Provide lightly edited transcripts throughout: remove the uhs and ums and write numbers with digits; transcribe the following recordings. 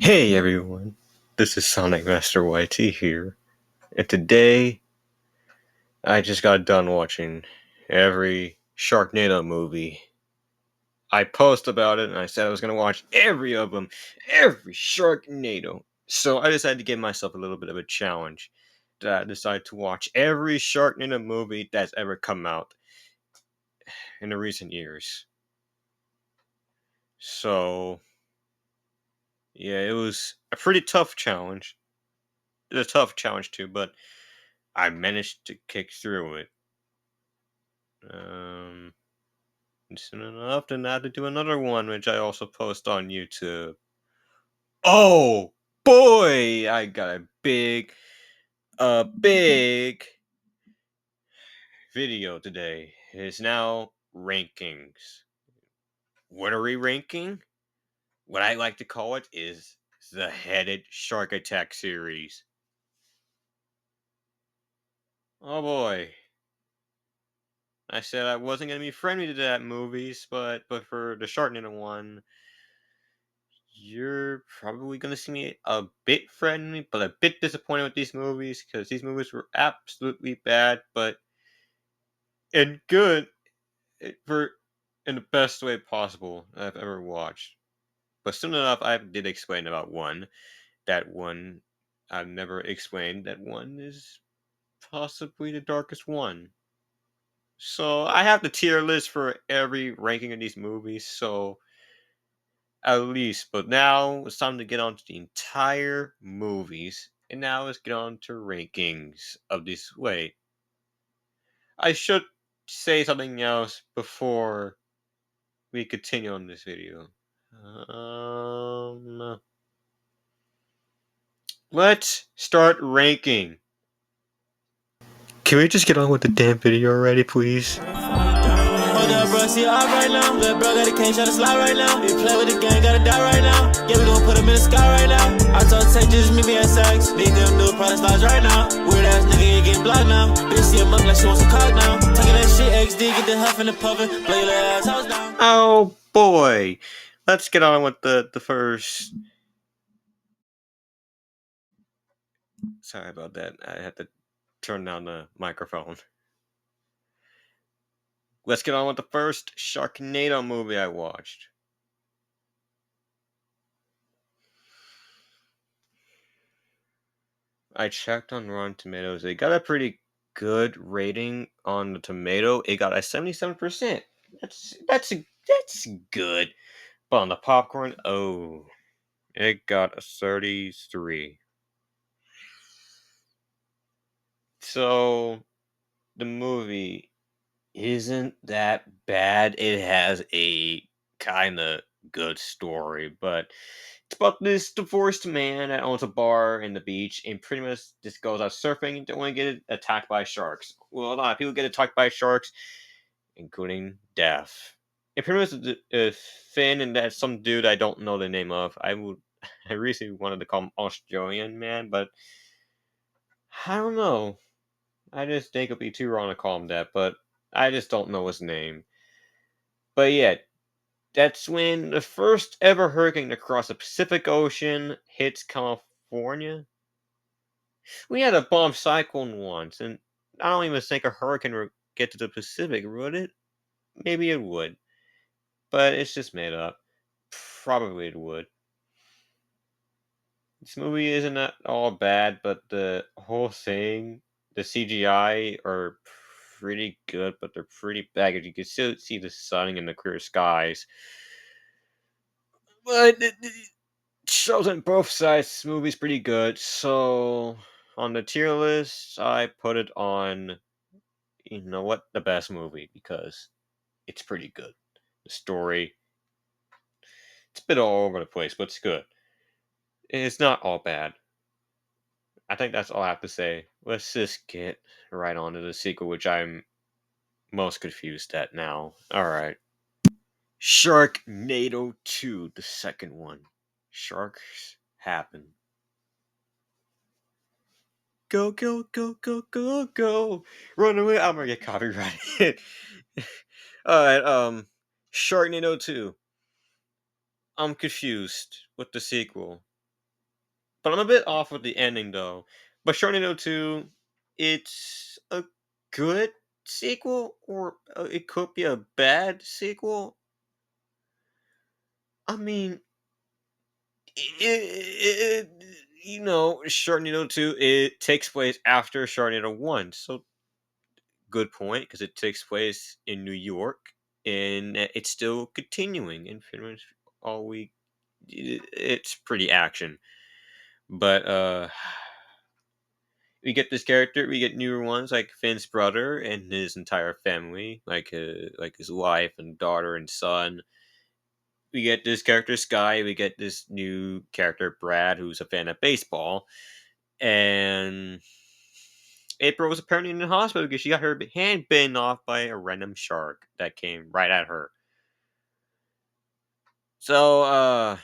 Hey everyone, this is Sonic Master YT here, and today I just got done watching every Sharknado movie. I posted about it and I said I was going to watch every of them, every Sharknado. So I decided to give myself a little bit of a challenge. I decided to watch every Sharknado movie that's ever come out in the recent years. So, yeah, it was a pretty tough challenge. It's a tough challenge too, but I managed to kick through it. Um, Soon enough, then I had to do another one, which I also post on YouTube. Oh boy, I got a big video today. It's now rankings. What are we ranking? What I like to call it is the Headed Shark Attack series. Oh boy. I said I wasn't gonna be friendly to that movies, but for the Sharknado one, you're probably gonna see me a bit friendly, but a bit disappointed with these movies because these movies were absolutely bad, but in good for in the best way possible I've ever watched. But soon enough, I did explain about one. That one I've never explained. That one is possibly the darkest one. So I have the tier list for every ranking of these movies. So at least, but now it's time to get on to the entire movies. And now let's get on to rankings of this. Wait, I should say something else before we continue on this video. Let's start ranking. Can we just get on with the damn video already, please? Hold up, bro, see off right now. Little bro got a cane, try to slide right now. You play with the gang, gotta die right now. Yeah, we gon' put him in the sky right now. I told Tay, just meet me at sex. Need them new product slides right now. Weird ass nigga, you getting blocked now. Bitch, see a mug like she wants a cock now. Taking that shit, XD, get the huff and the puffin'. Blow your little ass house down. Oh boy. Let's get on with the first. Sorry about that. I had to turn down the microphone. Let's get on with the first Sharknado movie I watched. I checked on Rotten Tomatoes. It got a pretty good rating on the tomato. It got a 77%. That's good. But on the popcorn, oh, it got a 33. So the movie isn't that bad. It has a kind of good story, but it's about this divorced man that owns a bar in the beach and pretty much just goes out surfing and don't want to get attacked by sharks. Well, a lot of people get attacked by sharks, including death. It pretty much Finn and that some dude I don't know the name of. I recently wanted to call him Australian man, but I don't know. I just think it'd be too wrong to call him that, but I just don't know his name. But yeah, that's when the first ever hurricane to cross the Pacific Ocean hits California. We had a bomb cyclone once, and I don't even think a hurricane would get to the Pacific, would it? Maybe it would, but it's just made up. Probably it would. This movie isn't at all bad, but the whole thing, the CGI are pretty good, but they're pretty bad. You can still see the sun and the clear skies. But it shows on both sides. This movie's pretty good. So on the tier list, I put it on, you know what, the best movie because it's pretty good. The story, it's a bit all over the place, but it's good. It's not all bad. I think that's all I have to say. Let's just get right on to the sequel, which I'm most confused at now. Alright. Sharknado 2, the second one. Sharks happen. Go, go, go, go, go, go. Run away. I'm gonna get copyrighted. Alright, Sharknado 2. I'm confused with the sequel. But I'm a bit off with the ending though. But Sharknado 2, it's a good sequel, or it could be a bad sequel. I mean, Sharknado 2, it takes place after Sharknado 1. So, good point, because it takes place in New York, and it's still continuing. And pretty much all we. It's pretty action. But, we get this character. We get newer ones like Finn's brother and his entire family, like his wife and daughter and son. We get this character Sky. We get this new character Brad, who's a fan of baseball, and April was apparently in the hospital because she got her hand bitten off by a random shark that came right at her. So,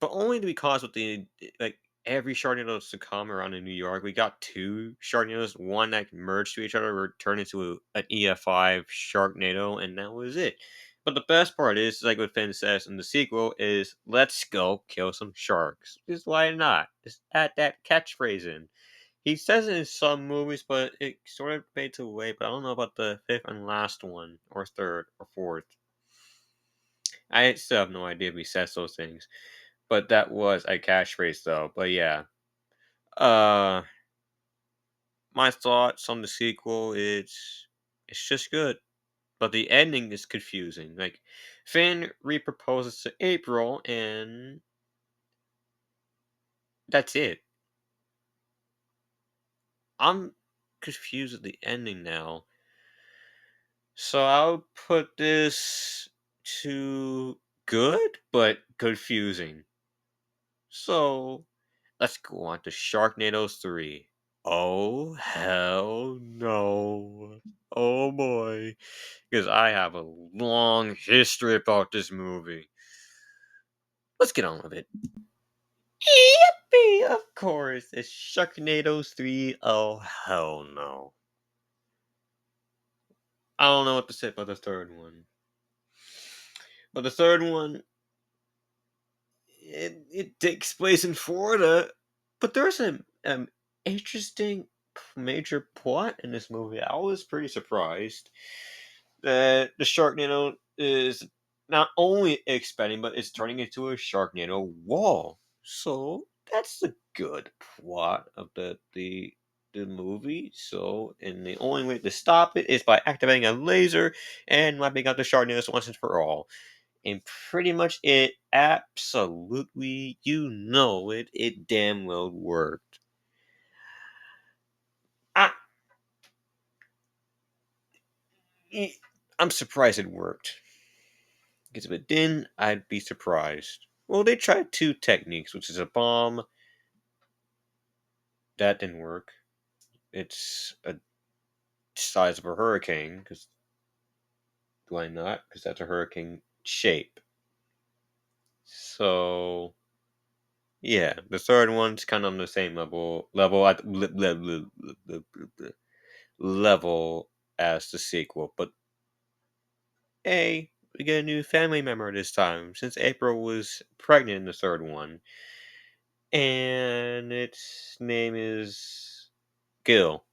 but only because with the like every Sharknadoes to come around in New York, we got two Sharknadoes, one that merged to each other, were turned into an EF5 Sharknado, and that was it. But the best part is, like what Finn says in the sequel, is let's go kill some sharks. Just why not? Just add that catchphrase in. He says it in some movies, but it sort of fades away. But I don't know about the fifth and last one, or third, or fourth. I still have no idea if he says those things. But that was a catchphrase though. But yeah. Uh my thoughts on the sequel is it's just good. But the ending is confusing. Like Finn reproposes to April and that's it. I'm confused with the ending now. So I'll put this to good but confusing. So let's go on to Sharknadoes 3. Oh, hell no. Oh boy. Because I have a long history about this movie. Let's get on with it. Yippee! Of course, it's Sharknadoes 3. Oh, hell no. I don't know what to say about the third one. But the third one, it takes place in Florida. But there's an interesting major plot in this movie. I was pretty surprised that the Sharknado is not only expanding, but it's turning into a Sharknado wall. So that's the good plot of the movie. So, and the only way to stop it is by activating a laser and wiping out the Sharknadoes once and for all. And pretty much it absolutely, it damn well worked. I, I'm surprised it worked. Because if it didn't, I'd be surprised. Well, they tried two techniques, which is a bomb. That didn't work. It's a size of a hurricane. Because why not? Because that's a hurricane shape. So yeah, the third one's kind of on the same level as the sequel, but we get a new family member this time since April was pregnant in the third one, and its name is Gil.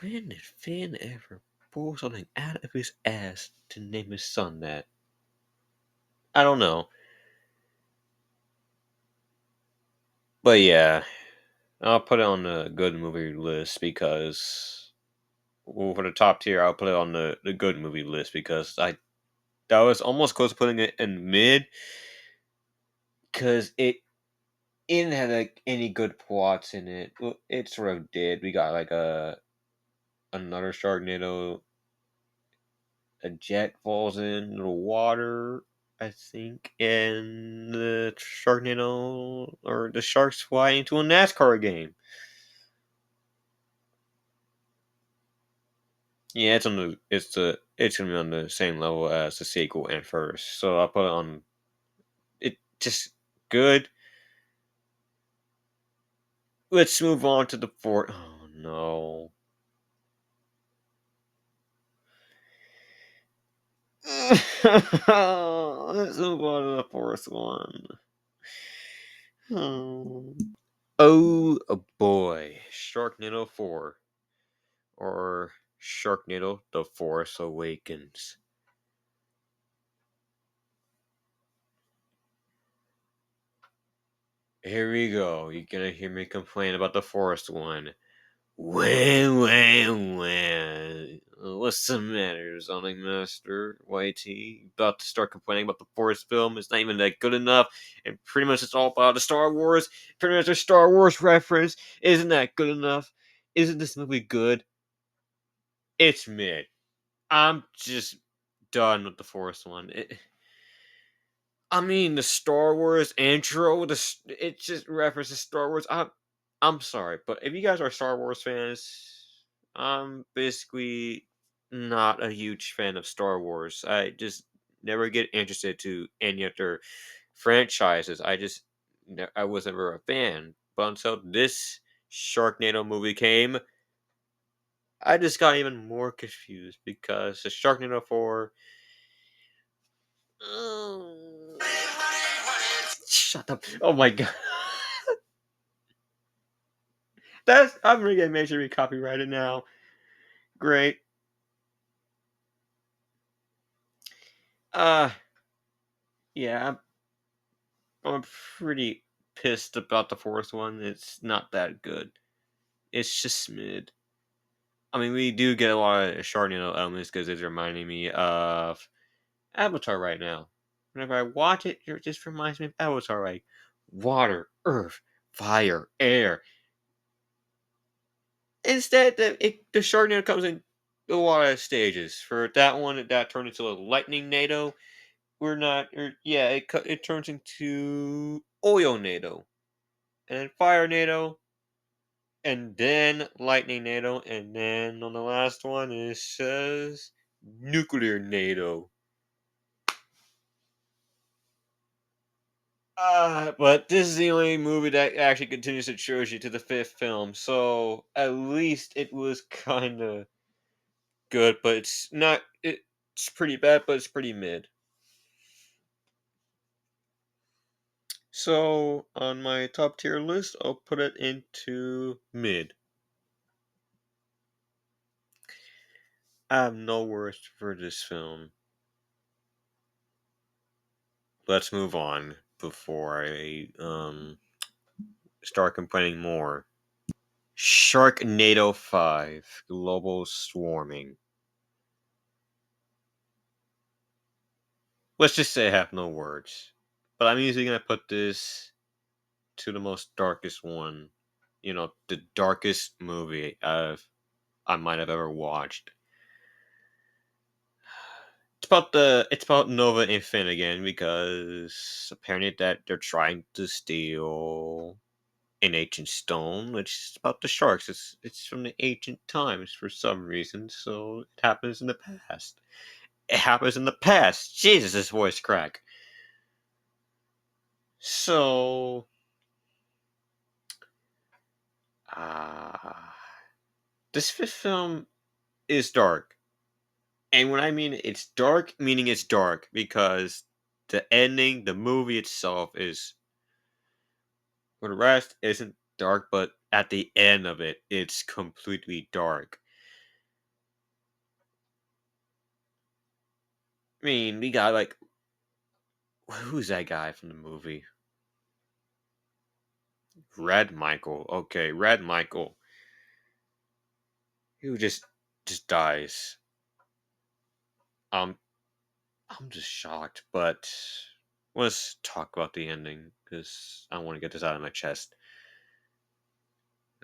When did Finn ever pull something out of his ass to name his son that? I don't know. But yeah, I'll put it on the good movie list because, well, for the top tier, I'll put it on the good movie list because that was almost close to putting it in mid because it didn't have like any good plots in it. Well, it sort of did. We got like another Sharknado. A jet falls into the water, I think, and the Sharknado or the sharks fly into a NASCAR game. Yeah, it's gonna be on the same level as the sequel and first. So I'll put it on it just good. Let's move on to the fourth. Oh no. Let's move on to the fourth one. Oh, oh boy. Sharknado 4. Or Sharknado The Force Awakens. Here we go. You're gonna hear me complain about the Force one. When? What's the matter, Sonic Master? YT? About to start complaining about the Force film? It's not even that good enough, and pretty much it's all about the Star Wars. Pretty much a Star Wars reference. Isn't that good enough? Isn't this movie good? It's mid. I'm just done with the Force one. I mean, the Star Wars intro, it just references Star Wars. I'm sorry, but if you guys are Star Wars fans, I'm basically not a huge fan of Star Wars. I just never get interested to any of their franchises. I was never a fan. But until this Sharknado movie came, I just got even more confused because the Sharknado 4. Shut up. Oh my god. I'm gonna get make sure we copyright it now. Great. Uh yeah, I'm pretty pissed about the fourth one. It's not that good. It's just mid. I mean, we do get a lot of Sharknado elements because it's reminding me of Avatar right now. Whenever I watch it, it just reminds me of Avatar, like water, earth, fire, air. Instead, the Sharknado comes in a lot of stages. For that one, that turned into a lightning NATO. We're not, or yeah, it turns into oil NATO, and then fire NATO, and then lightning NATO, and then on the last one it says nuclear NATO. But this is the only movie that actually continues the trilogy to the fifth film, so at least it was kind of good, but it's not. It's pretty bad, but it's pretty mid. So on my top tier list, I'll put it into mid. I have no words for this film. Let's move on before I start complaining more. Sharknado 5 Global Swarming. Let's just say I have no words. But I'm usually going to put this to the most darkest one. You know, the darkest movie I might have ever watched. It's about Nova and Finn again because apparently that they're trying to steal an ancient stone, which is about the sharks. It's from the ancient times for some reason, so it happens in the past. It happens in the past. Jesus, this voice crack. So, uh, this fifth film is dark, and when I mean it's dark, meaning it's dark because the ending, the movie itself is. For the rest, isn't dark, but at the end of it, it's completely dark. I mean, we got like who's that guy from the movie? Red Michael. Okay, Red Michael. Who just dies. Um, I'm just shocked, but let's talk about the ending because I want to get this out of my chest.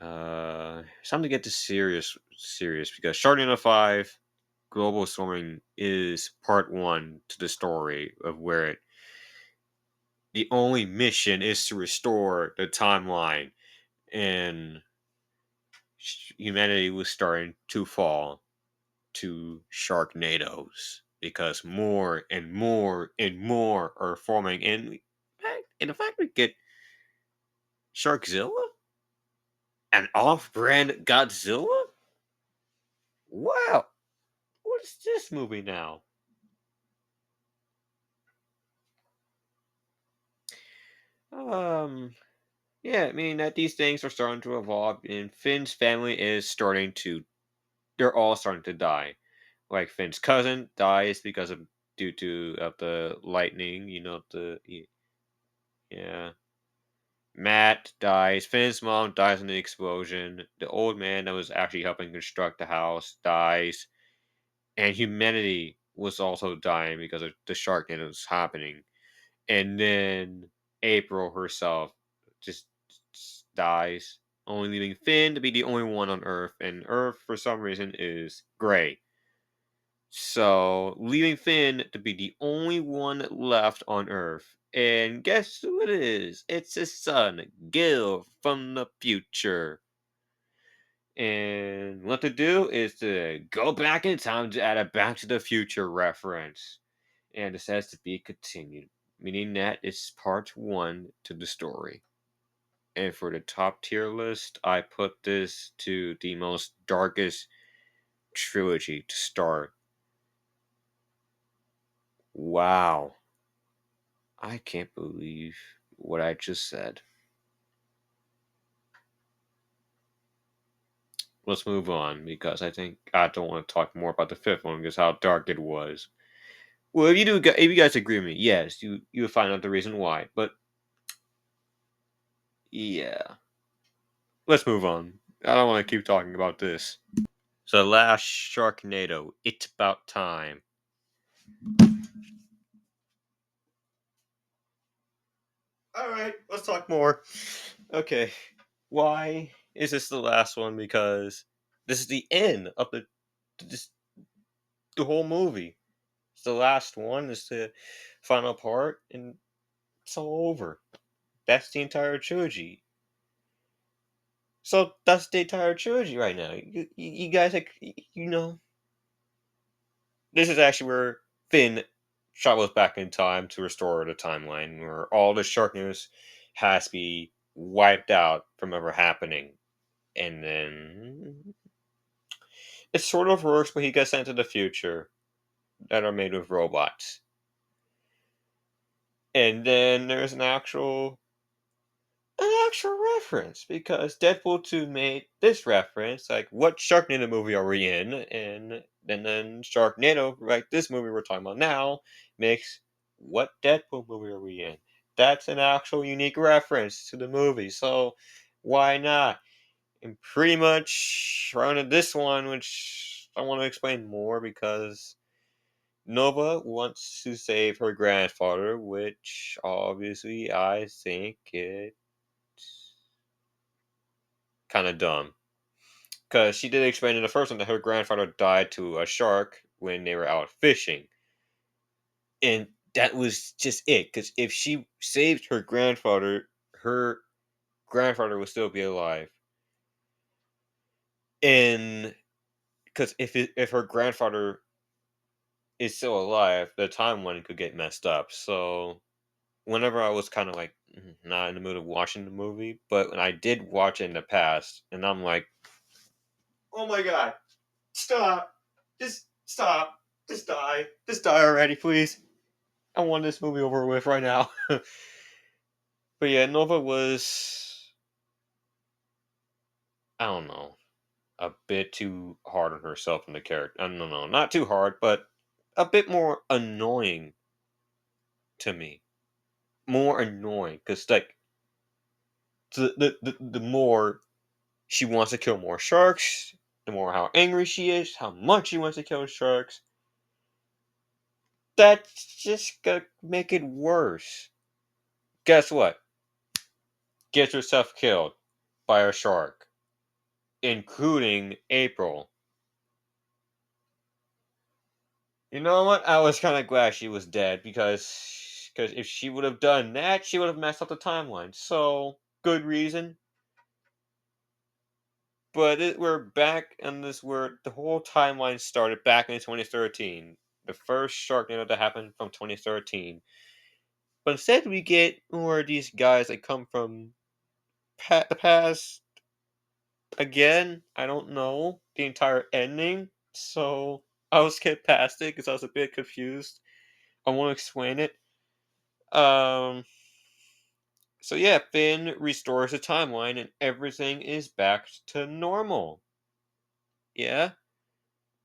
It's time to get to serious because Sharknado 5 Global Swarming is part one to the story of where the only mission is to restore the timeline, and humanity was starting to fall to Sharknadoes because more and more and more are forming. And in fact, we get Sharkzilla, an off-brand Godzilla. Wow, what is this movie now? Um, yeah, I mean that these things are starting to evolve, and Finn's family is starting to. They're all starting to die. Like Finn's cousin dies because of due to of the lightning. Yeah. Matt dies. Finn's mom dies in the explosion. The old man that was actually helping construct the house dies, and humanity was also dying because of the Sharknado that was happening. And then April herself just dies, only leaving Finn to be the only one on Earth, and Earth for some reason is gray. So leaving Finn to be the only one left on Earth. And guess who it is? It's his son, Gil from the future. And what to do is to go back in time to add a Back to the Future reference. And it says to be continued, meaning that it's part one to the story. And for the top tier list, I put this to the most darkest trilogy to start. Wow. I can't believe what I just said. Let's move on because I think I don't want to talk more about the fifth one because how dark it was. Well, if you guys agree with me, yes, you will find out the reason why. But yeah, let's move on. I don't want to keep talking about this. So, last Sharknado, it's about time. All right, let's talk more. Okay, why is this the last one? Because this is the end of this, the whole movie. It's the last one. It's the final part, and it's all over. That's the entire trilogy. So that's the entire trilogy right now. You guys, like, this is actually where Finn travels back in time to restore the timeline, where all the shark news has to be wiped out from ever happening, and then it sort of works, but he gets sent to the future that are made with robots, and then there's an actual reference because Deadpool 2 made this reference, like what Sharknado movie are we in? And then Sharknado, like this movie we're talking about now, makes what Deadpool movie are we in? That's an actual unique reference to the movie, so why not? And pretty much around to this one, which I want to explain more because Nova wants to save her grandfather, which obviously I think it kind of dumb. Because she did explain in the first one that her grandfather died to a shark when they were out fishing. And that was just it. Because if she saved her grandfather would still be alive. And because if her grandfather is still alive, the timeline could get messed up. So whenever I was kind of like not in the mood of watching the movie, but when I did watch it in the past, and I'm like, oh my god, stop. Just stop. Just die. Just die already, please. I want this movie over with right now. But yeah, Nova was, I don't know, a bit too hard on herself in the character. I don't know, not too hard, but a bit more annoying to me. More annoying because like the more she wants to kill more sharks, the more how angry she is, how much she wants to kill sharks. That's just gonna make it worse. Guess what? Gets herself killed by a shark, including April. You know what? I was kind of glad she was dead because if she would have done that, she would have messed up the timeline. So good reason. But we're back in this where the whole timeline started back in 2013. The first Sharknado that happened from 2013. But instead, we get more of these guys that come from the past again. I don't know the entire ending, so I will skip past it because I was a bit confused. I won't explain it. Um, So yeah, Finn restores the timeline and everything is back to normal. Yeah,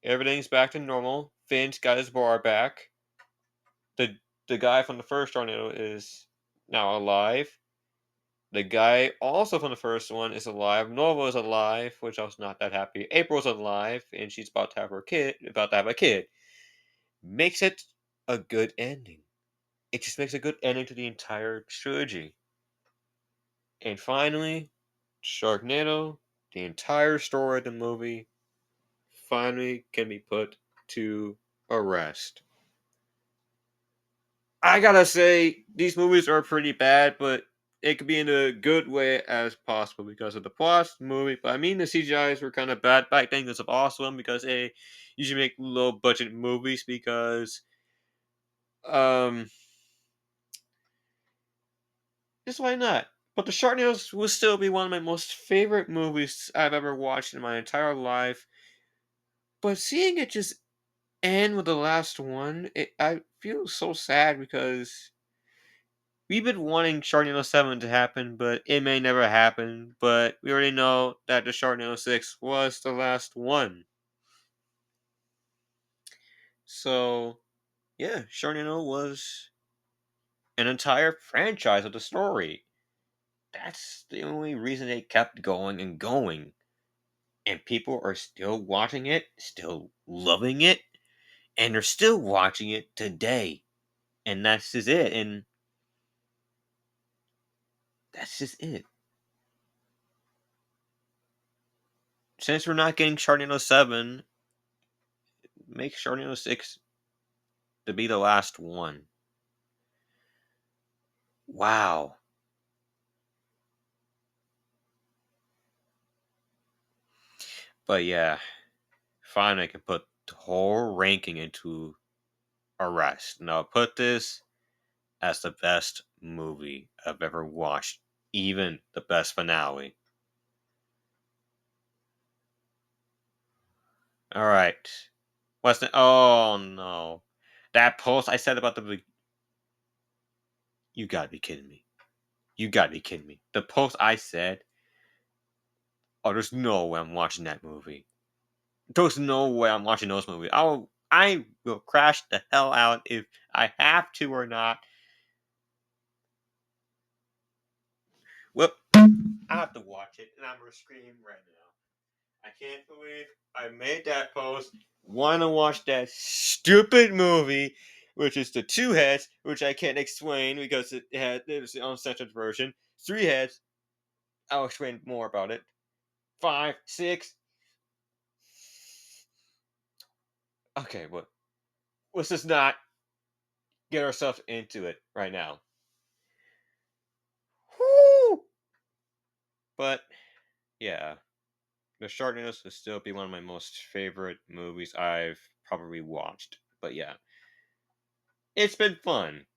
everything's back to normal. Finn's got his bar back. The the guy from the first tornado is now alive. The guy also from the first one is alive. Nova is alive, which I was not that happy. April's alive, and she's about to have her kid. About to have a kid. Makes it a good ending. It just makes a good ending to the entire trilogy. And finally, Sharknado, the entire story of the movie, finally can be put to a rest. I gotta say, these movies are pretty bad, but it could be in a good way as possible because of the plot of the movie. But I mean, the CGIs were kind of bad back then because of awesome because they usually make low budget movies because um just why not? But the Sharknadoes will still be one of my most favorite movies I've ever watched in my entire life. But seeing it just end with the last one, I feel so sad because we've been wanting Sharknado 7 to happen, but it may never happen. But we already know that the Sharknado 6 was the last one. So, yeah, Sharknado was an entire franchise of the story. That's the only reason they kept going and going. And people are still watching it, still loving it, and they're still watching it today. And that's just it. And that's just it. Since we're not getting Sharknado 7, make Sharknado 6 to be the last one. Wow. But yeah, finally I can put the whole ranking into a rest. Now put this as the best movie I've ever watched. Even the best finale. Alright. What's the oh no. That post I said about the you gotta be kidding me. You gotta be kidding me. The post I said, oh, there's no way I'm watching that movie. There's no way I'm watching those movies. I will crash the hell out if I have to or not. Well, I have to watch it, and I'm gonna scream right now. I can't believe I made that post. Want to watch that stupid movie, which is the two heads, which I can't explain because it was the uncensored version. Three heads. I'll explain more about it. 5, 6. Okay, well, let's just not get ourselves into it right now. Whoo! But yeah, The Sharknado will still be one of my most favorite movies I've probably watched. But yeah, it's been fun.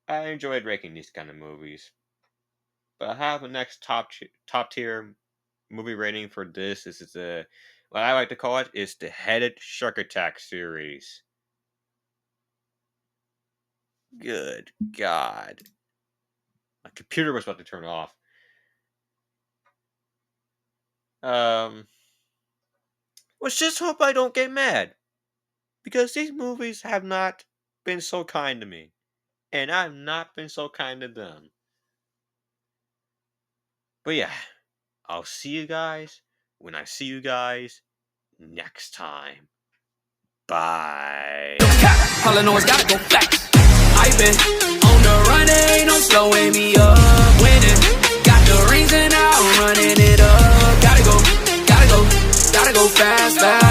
I enjoyed ranking these kind of movies. But I have the next top tier movie rating for this. This is a what I like to call it is the Headed Shark Attack series. Good God, my computer was about to turn off. Um, let's just hope I don't get mad because these movies have not been so kind to me, and I've not been so kind to them. But yeah, I'll see you guys when I see you guys next time. Bye. All I know is gotta go fast. I've been on the run, ain't no slowing me up. Winning, got the rings and now I'm running it up. Gotta go fast, fast.